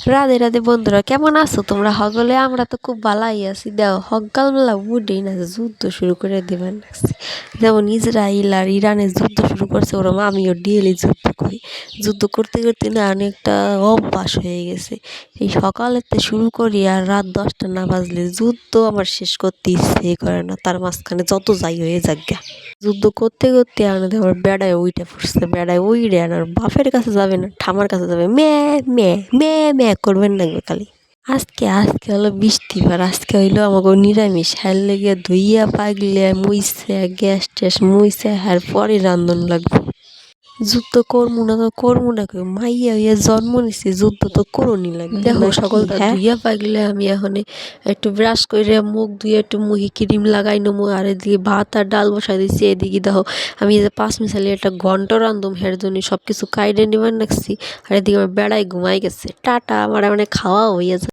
রাধে রাধে বন্ধুরা, কেমন আছো তোমরা? হগলে আমরা তো খুব ভালাই আছি। দেও সকালবেলা উঠেই না যুদ্ধ শুরু করে দেবেন লাগছে। যেমন ইসরায়েল আর ইরানের যুদ্ধ শুরু করছে, ওরকম আমিও ডেলি যুদ্ধ করি। যুদ্ধ করতে করতে না অনেকটা অভ্যাস হয়ে গেছে। এই সকালেতে শুরু করি আর রাত 10টা না বাজলে যুদ্ধ আমার শেষ করতে ইচ্ছে করে না। তার মাঝখানে যত যাই হয়ে যাক গা। যুদ্ধ করতে করতে আমাদের আবার বেড়ায় উইটা পড়ছে, বেড়ায় উইড়ে আর বাপের কাছে যাবে না, ঠামার কাছে যাবে, ম্যা করবেন লাগবে খালি। আজকে হলো বৃষ্টিবার, আজকে হইলো আমাকে নিরামিষ। হ্যার লেগে ধুইয়া পাগলে মুইছে গ্যাস ট্যাস মুইছে, হ্যার পরে রান্ধন লাগবে। যুদ্ধ করমু না কেউ, মাইয়া হইয়া জন্ম নিছি, যুদ্ধ তো করণই লাগবে। দেখো সকলটা ধুইয়া পাগলে আমি এখন একটু ব্রাশ করে মুখ ধুয়ে একটু মুহি ক্রিম লাগাই নেবো। আর এদিকে ভাত আর ডাল বসাই দিচ্ছি। এদিকে দেখো আমি যে 5 মিশালি একটা ঘন্টা রান্ধুম, হের জন্য সব কিছু কাইডে নিবার রাখছি। আর এদিকে আমার বেড়াই ঘুমাই গেছে। টাটা, আমার মানে খাওয়া হইয়া